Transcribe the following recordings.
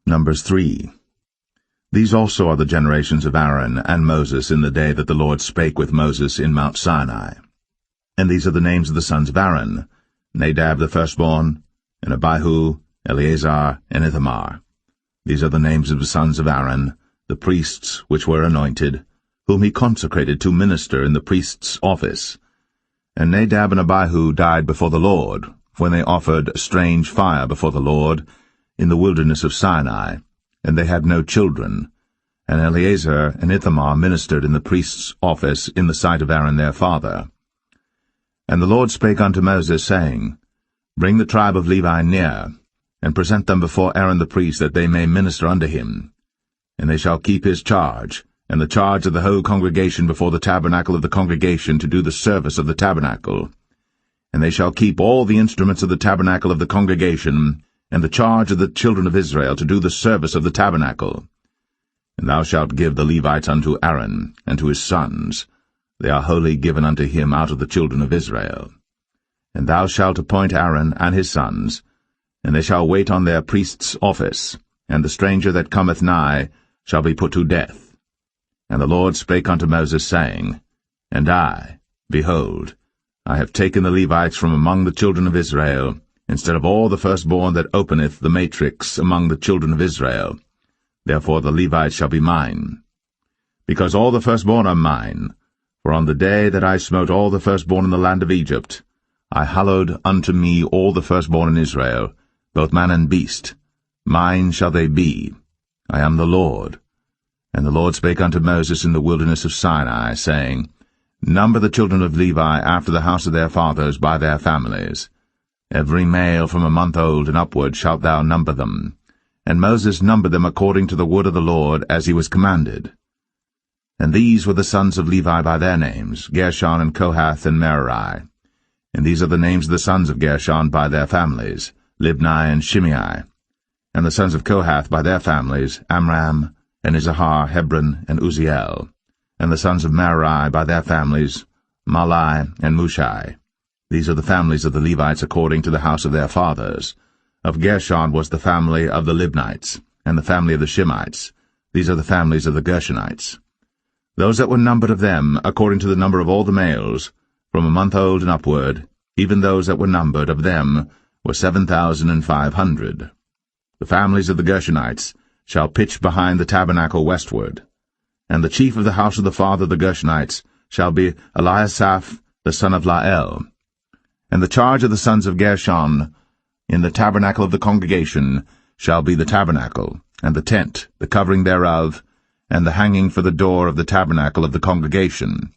Numbers 3. These also are the generations of Aaron and Moses in the day that the Lord spake with Moses in Mount Sinai. And these are the names of the sons of Aaron, Nadab the firstborn, and Abihu, Eleazar, and Ithamar. These are the names of the sons of Aaron, the priests which were anointed, whom he consecrated to minister in the priest's office. And Nadab and Abihu died before the Lord, when they offered strange fire before the Lord in the wilderness of Sinai, and they had no children. And Eleazar and Ithamar ministered in the priest's office in the sight of Aaron their father. And the Lord spake unto Moses, saying, Bring the tribe of Levi near, and present them before Aaron the priest, that they may minister unto him. And they shall keep his charge, and the charge of the whole congregation before the tabernacle of the congregation, to do the service of the tabernacle. And they shall keep all the instruments of the tabernacle of the congregation, and the charge of the children of Israel, to do the service of the tabernacle. And thou shalt give the Levites unto Aaron, and to his sons. They are wholly given unto him out of the children of Israel. And thou shalt appoint Aaron and his sons, and they shall wait on their priest's office, and the stranger that cometh nigh shall be put to death. And the Lord spake unto Moses, saying, And I, behold, I have taken the Levites from among the children of Israel, instead of all the firstborn that openeth the matrix among the children of Israel. Therefore the Levites shall be mine. Because all the firstborn are mine, for on the day that I smote all the firstborn in the land of Egypt, I hallowed unto me all the firstborn in Israel, both man and beast. Mine shall they be. I am the Lord. And the Lord spake unto Moses in the wilderness of Sinai, saying, Number the children of Levi after the house of their fathers by their families. Every male from a month old and upward shalt thou number them. And Moses numbered them according to the word of the Lord, as he was commanded. And these were the sons of Levi by their names, Gershon and Kohath and Merari. And these are the names of the sons of Gershon by their families, Libni and Shimei. And the sons of Kohath by their families, Amram, and Izahar, Hebron, and Uzziel. And the sons of Merari by their families, Malai and Mushai. These are the families of the Levites according to the house of their fathers. Of Gershon was the family of the Libnites, and the family of the Shimites. These are the families of the Gershonites. Those that were numbered of them, according to the number of all the males, from a month old and upward, even those that were numbered of them, were 7,500. The families of the Gershonites shall pitch behind the tabernacle westward. And the chief of the house of the father of the Gershonites shall be Eliasaph the son of Lael. And the charge of the sons of Gershon in the tabernacle of the congregation shall be the tabernacle, and the tent, the covering thereof, and the hanging for the door of the tabernacle of the congregation,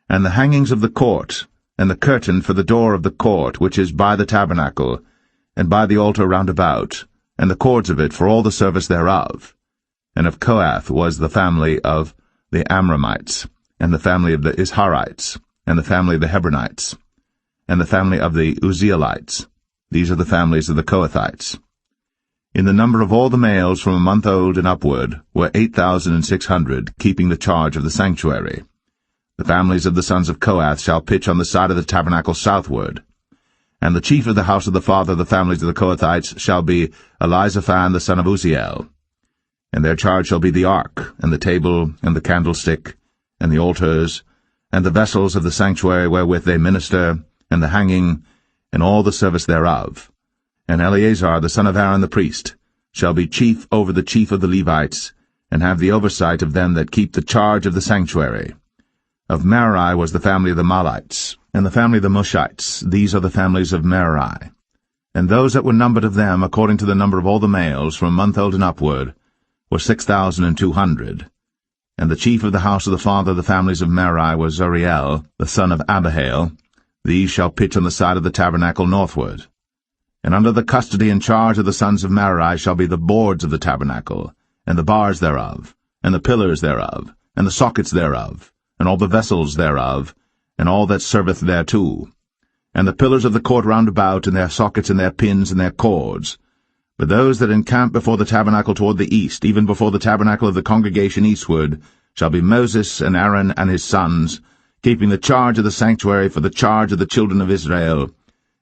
and the hangings of the court, and the curtain for the door of the court which is by the tabernacle, and by the altar round about, and the cords of it for all the service thereof. And of Kohath was the family of the Amramites, and the family of the Isharites, and the family of the Hebronites, and the family of the Uzzielites. These are the families of the Kohathites. In the number of all the males from a month old and upward were 8,600, keeping the charge of the sanctuary. The families of the sons of Kohath shall pitch on the side of the tabernacle southward. And the chief of the house of the father of the families of the Kohathites shall be Elizaphan the son of Uzziel. And their charge shall be the ark, and the table, and the candlestick, and the altars, and the vessels of the sanctuary wherewith they minister, and the hanging, and all the service thereof. And Eleazar the son of Aaron the priest shall be chief over the chief of the Levites, and have the oversight of them that keep the charge of the sanctuary. Of Merari was the family of the Mahlites, and the family of the Mushites. These are the families of Merari. And those that were numbered of them, according to the number of all the males, from a month old and upward, were 6,200. And the chief of the house of the father of the families of Merari was Zuriel, the son of Abihail. These shall pitch on the side of the tabernacle northward. And under the custody and charge of the sons of Merari shall be the boards of the tabernacle, and the bars thereof, and the pillars thereof, and the sockets thereof, and all the vessels thereof, and all that serveth thereto, and the pillars of the court round about, and their sockets, and their pins, and their cords. But those that encamp before the tabernacle toward the east, even before the tabernacle of the congregation eastward, shall be Moses and Aaron and his sons, keeping the charge of the sanctuary for the charge of the children of Israel,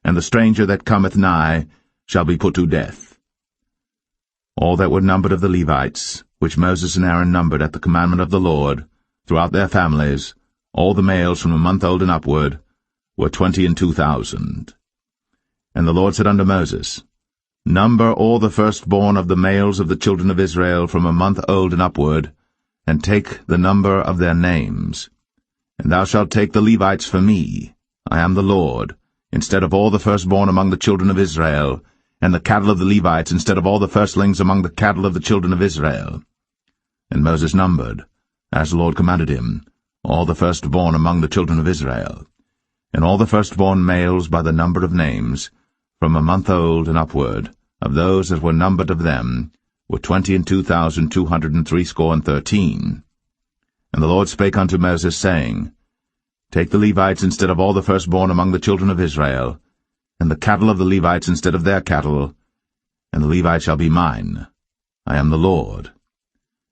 and the stranger that cometh nigh shall be put to death. all that were numbered of the Levites, which Moses and Aaron numbered at the commandment of the Lord, throughout their families, all the males from a month old and upward, were 22,000. And the Lord said unto Moses, Number all the firstborn of the males of the children of Israel from a month old and upward, and take the number of their names. And thou shalt take the Levites for me, I am the Lord, instead of all the firstborn among the children of Israel, and the cattle of the Levites instead of all the firstlings among the cattle of the children of Israel. And Moses numbered, as the Lord commanded him, all the firstborn among the children of Israel, and all the firstborn males by the number of names, from a month old and upward, of those that were numbered of them, were 22,213. And the Lord spake unto Moses, saying, Take the Levites instead of all the firstborn among the children of Israel, and the cattle of the Levites instead of their cattle, and the Levites shall be mine. I am the Lord.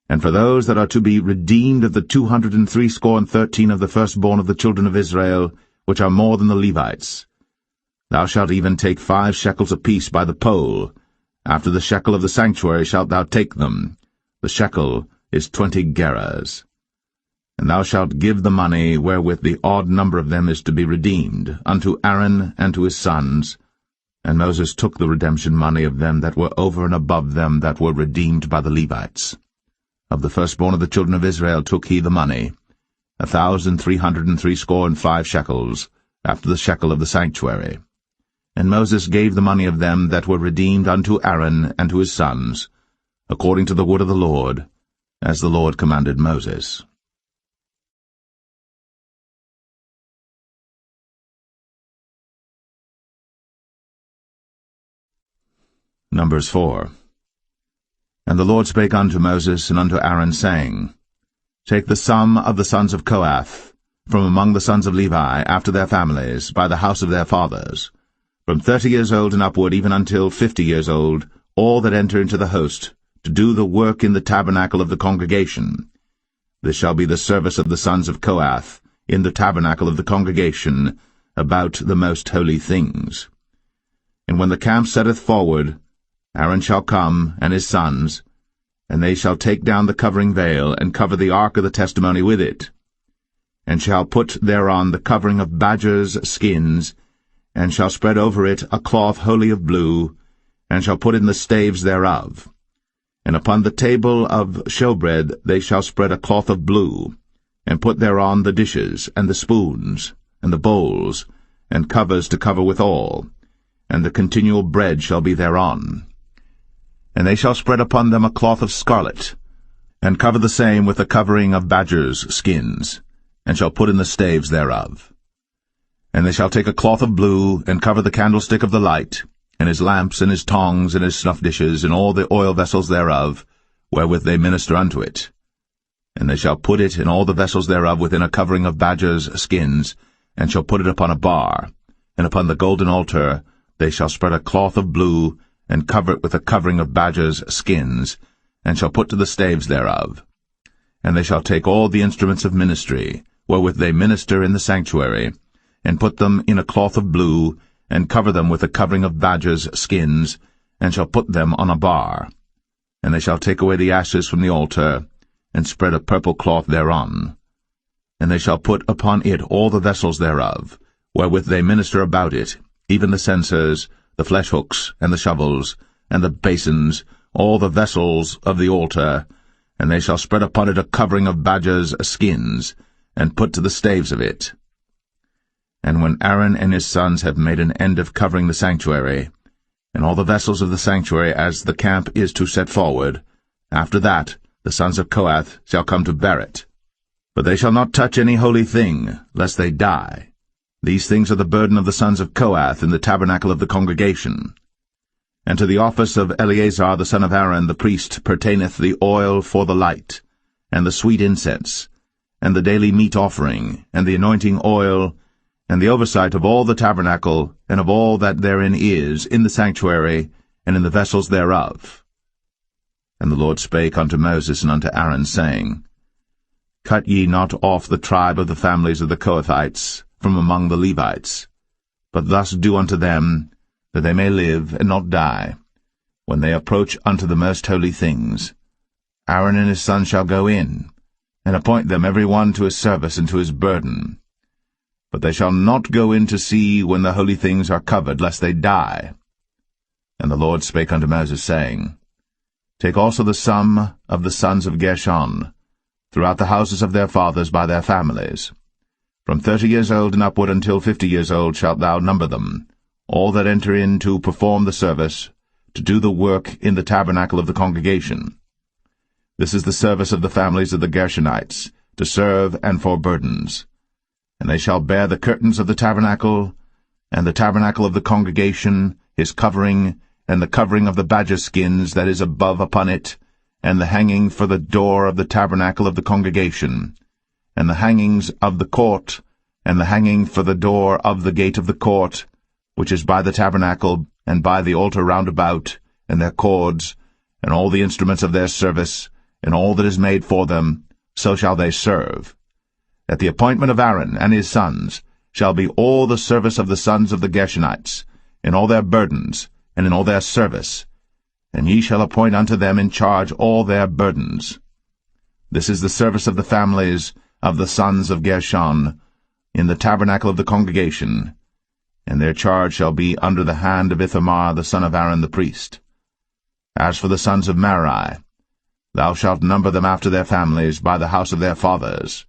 And for those that are to be redeemed of the 213 of the firstborn of the children of Israel, which are more than the Levites, thou shalt even take 5 shekels apiece by the poll. After the shekel of the sanctuary shalt thou take them. The shekel is 20 gerahs. And thou shalt give the money wherewith the odd number of them is to be redeemed, unto Aaron and to his sons. And Moses took the redemption money of them that were over and above them that were redeemed by the Levites. Of the firstborn of the children of Israel took he the money, 1,365 shekels, after the shekel of the sanctuary. And Moses gave the money of them that were redeemed unto Aaron and to his sons, according to the word of the Lord, as the Lord commanded Moses. Numbers 4. And the Lord spake unto Moses and unto Aaron, saying, Take the sum of the sons of Kohath, from among the sons of Levi, after their families, by the house of their fathers, from 30 years old and upward, even until 50 years old, all that enter into the host, to do the work in the tabernacle of the congregation. This shall be the service of the sons of Kohath, in the tabernacle of the congregation, about the most holy things. And when the camp setteth forward, Aaron shall come, and his sons, and they shall take down the covering veil, and cover the ark of the testimony with it, and shall put thereon the covering of badgers' skins, and shall spread over it a cloth wholly of blue, and shall put in the staves thereof. And upon the table of showbread they shall spread a cloth of blue, and put thereon the dishes, and the spoons, and the bowls, and covers to cover withal, and the continual bread shall be thereon. And they shall spread upon them a cloth of scarlet, and cover the same with a covering of badgers' skins, and shall put in the staves thereof. And they shall take a cloth of blue, and cover the candlestick of the light, and his lamps, and his tongs, and his snuff dishes, and all the oil vessels thereof, wherewith they minister unto it. And they shall put it and all the vessels thereof within a covering of badgers' skins, and shall put it upon a bar. And upon the golden altar they shall spread a cloth of blue, and cover it with a covering of badgers' skins, and shall put to the staves thereof. And they shall take all the instruments of ministry, wherewith they minister in the sanctuary, and put them in a cloth of blue, and cover them with a covering of badgers' skins, and shall put them on a bar. And they shall take away the ashes from the altar, and spread a purple cloth thereon. And they shall put upon it all the vessels thereof, wherewith they minister about it, even the censers, the flesh hooks, and the shovels, and the basins, all the vessels of the altar, and they shall spread upon it a covering of badgers' skins, and put to the staves of it. And when Aaron and his sons have made an end of covering the sanctuary, and all the vessels of the sanctuary as the camp is to set forward, after that the sons of Kohath shall come to bear it. But they shall not touch any holy thing, lest they die. These things are the burden of the sons of Kohath in the tabernacle of the congregation. And to the office of Eleazar the son of Aaron the priest pertaineth the oil for the light, and the sweet incense, and the daily meat offering, and the anointing oil, and the oversight of all the tabernacle, and of all that therein is, in the sanctuary, and in the vessels thereof. And the Lord spake unto Moses and unto Aaron, saying, Cut ye not off the tribe of the families of the Kohathites from among the Levites, but thus do unto them, that they may live and not die. when they approach unto the most holy things, Aaron and his sons shall go in, and appoint them every one to his service and to his burden. But they shall not go in to see when the holy things are covered, lest they die. And the Lord spake unto Moses, saying, Take also the sum of the sons of Gershon, throughout the houses of their fathers by their families. From 30 years old and upward until 50 years old shalt thou number them, all that enter in to perform the service, to do the work in the tabernacle of the congregation. This is the service of the families of the Gershonites, to serve and for burdens. And they shall bear the curtains of the tabernacle, and the tabernacle of the congregation, his covering, and the covering of the badger skins that is above upon it, and the hanging for the door of the tabernacle of the congregation, and the hangings of the court, and the hanging for the door of the gate of the court, which is by the tabernacle, and by the altar round about, and their cords, and all the instruments of their service, and all that is made for them, so shall they serve. At the appointment of Aaron and his sons shall be all the service of the sons of the Gershonites, in all their burdens, and in all their service, and ye shall appoint unto them in charge all their burdens. This is the service of the families of the sons of Gershon, in the tabernacle of the congregation, and their charge shall be under the hand of Ithamar the son of Aaron the priest. As for the sons of Merari, thou shalt number them after their families by the house of their fathers.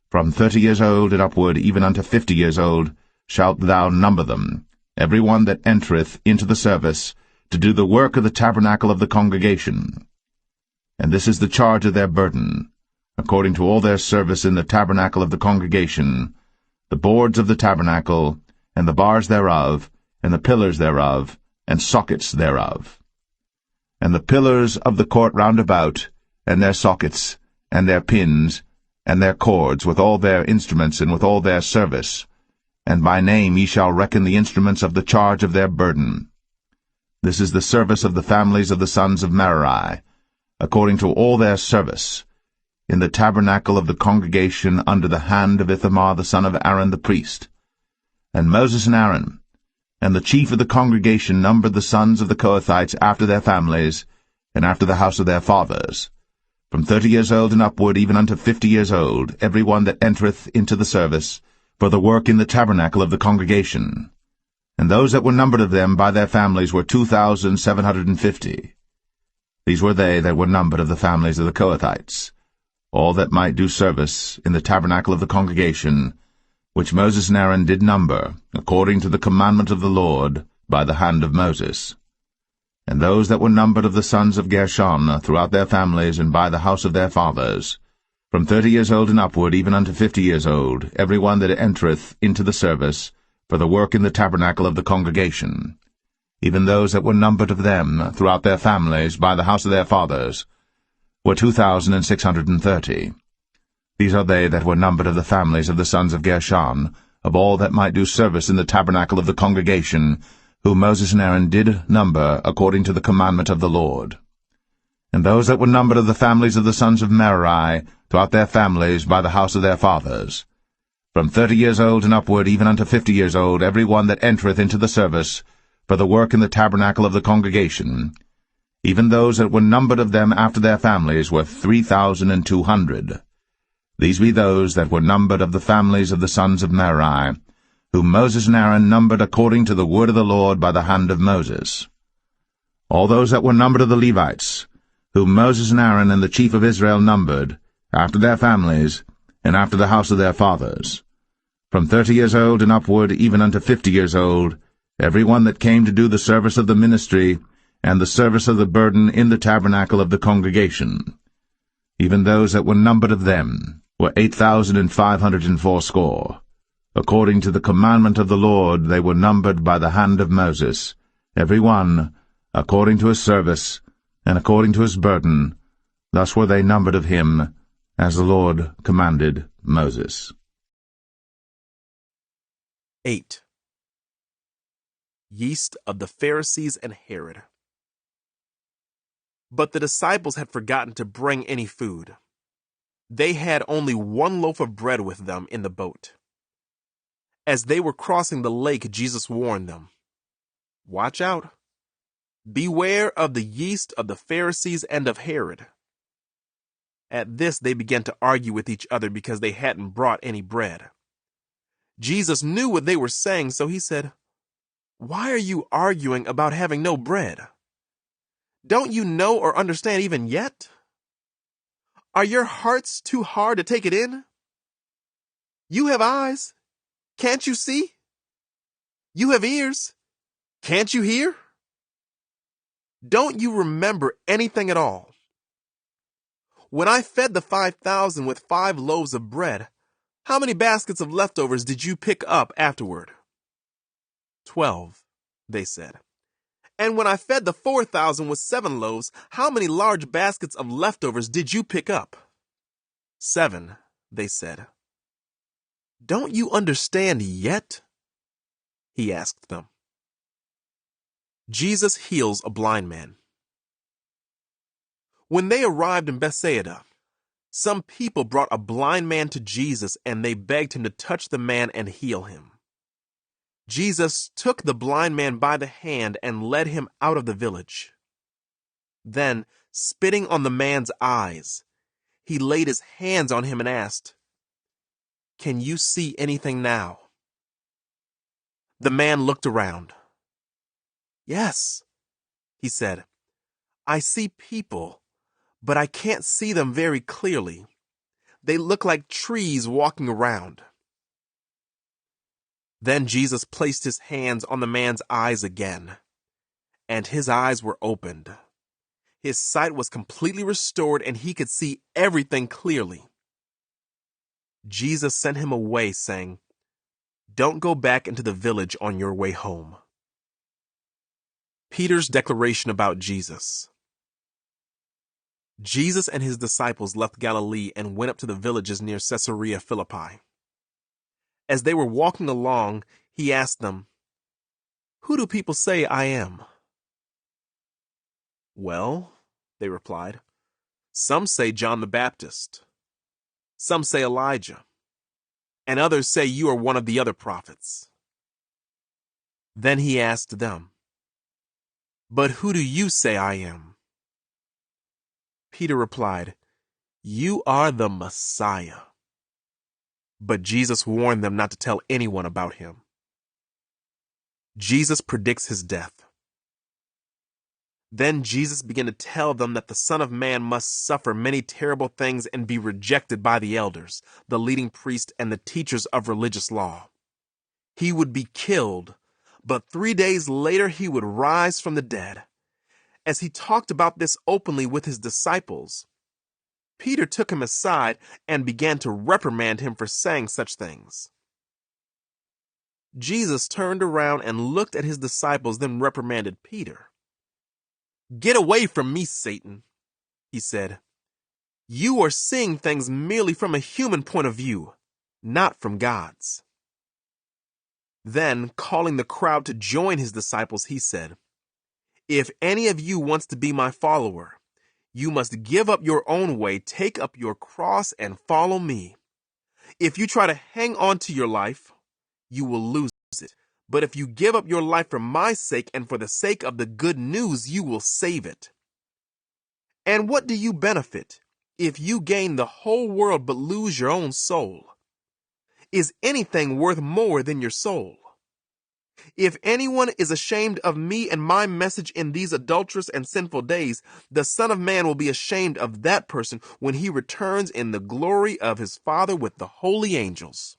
From 30 years old and upward, even unto 50 years old, shalt thou number them, every one that entereth into the service, to do the work of the tabernacle of the congregation. And this is the charge of their burden, according to all their service in the tabernacle of the congregation, the boards of the tabernacle, and the bars thereof, and the pillars thereof, and sockets thereof. And the pillars of the court round about, and their sockets, and their pins, and their cords, with all their instruments, and with all their service. And by name ye shall reckon the instruments of the charge of their burden. This is the service of the families of the sons of Merari, according to all their service, in the tabernacle of the congregation under the hand of Ithamar the son of Aaron the priest. And Moses and Aaron, and the chief of the congregation numbered the sons of the Kohathites after their families, and after the house of their fathers, from 30 years old and upward, even unto 50 years old, every one that entereth into the service, for the work in the tabernacle of the congregation. And those that were numbered of them by their families were 2,750. These were they that were numbered of the families of the Kohathites, all that might do service in the tabernacle of the congregation, which Moses and Aaron did number, according to the commandment of the Lord, by the hand of Moses. And those that were numbered of the sons of Gershon, throughout their families and by the house of their fathers, from 30 years old and upward, even unto 50 years old, every one that entereth into the service, for the work in the tabernacle of the congregation, even those that were numbered of them, throughout their families, by the house of their fathers, were 2,630. These are they that were numbered of the families of the sons of Gershon, of all that might do service in the tabernacle of the congregation, whom Moses and Aaron did number according to the commandment of the Lord. And those that were numbered of the families of the sons of Merari, throughout their families, by the house of their fathers, from 30 years old and upward, even unto 50 years old, every one that entereth into the service, for the work in the tabernacle of the congregation, even those that were numbered of them after their families, were 3,200. These be those that were numbered of the families of the sons of Merari, whom Moses and Aaron numbered according to the word of the Lord by the hand of Moses. All those that were numbered of the Levites, whom Moses and Aaron and the chief of Israel numbered, after their families, and after the house of their fathers, from 30 years old and upward, even unto 50 years old, every one that came to do the service of the ministry, and the service of the burden in the tabernacle of the congregation. Even those that were numbered of them were 8,580. According to the commandment of the Lord they were numbered by the hand of Moses, every one according to his service, and according to his burden. Thus were they numbered of him, as the Lord commanded Moses. 8. Yeast of the Pharisees and Herod. But the disciples had forgotten to bring any food. They had only one loaf of bread with them in the boat. As they were crossing the lake, Jesus warned them, "Watch out. Beware of the yeast of the Pharisees and of Herod." At this they began to argue with each other because they hadn't brought any bread. Jesus knew what they were saying, so he said, "Why are you arguing about having no bread? Don't you know or understand even yet? Are your hearts too hard to take it in? You have eyes. Can't you see? You have ears. Can't you hear? Don't you remember anything at all? When I fed the 5,000 with 5 loaves of bread, how many baskets of leftovers did you pick up afterward?" 12, they said. "And when I fed the 4,000 with 7 loaves, how many large baskets of leftovers did you pick up?" 7, they said. "Don't you understand yet?" he asked them. Jesus heals a blind man. When they arrived in Bethsaida, some people brought a blind man to Jesus and they begged him to touch the man and heal him. Jesus took the blind man by the hand and led him out of the village. Then, spitting on the man's eyes, he laid his hands on him and asked, "Can you see anything now?" The man looked around. "Yes," he said, "I see people, but I can't see them very clearly. They look like trees walking around." Then Jesus placed his hands on the man's eyes again, and his eyes were opened. His sight was completely restored and he could see everything clearly. Jesus sent him away, saying, "Don't go back into the village on your way home." Peter's declaration about Jesus. Jesus and his disciples left Galilee and went up to the villages near Caesarea Philippi. As they were walking along, he asked them, "Who do people say I am?" "Well," they replied, "some say John the Baptist. Some say Elijah. And others say you are one of the other prophets." Then he asked them, "But who do you say I am?" Peter replied, "You are the Messiah." But Jesus warned them not to tell anyone about him. Jesus predicts his death. Then Jesus began to tell them that the Son of Man must suffer many terrible things and be rejected by the elders, the leading priests, and the teachers of religious law. He would be killed, but 3 days later he would rise from the dead. As he talked about this openly with his disciples, Peter took him aside and began to reprimand him for saying such things. Jesus turned around and looked at his disciples, then reprimanded Peter. "Get away from me, Satan," he said. "You are seeing things merely from a human point of view, not from God's." Then, calling the crowd to join his disciples, he said, "If any of you wants to be my follower, you must give up your own way, take up your cross, and follow me. If you try to hang on to your life, you will lose it. But if you give up your life for my sake and for the sake of the good news, you will save it. And what do you benefit if you gain the whole world but lose your own soul? Is anything worth more than your soul? If anyone is ashamed of me and my message in these adulterous and sinful days, the Son of Man will be ashamed of that person when he returns in the glory of his Father with the holy angels."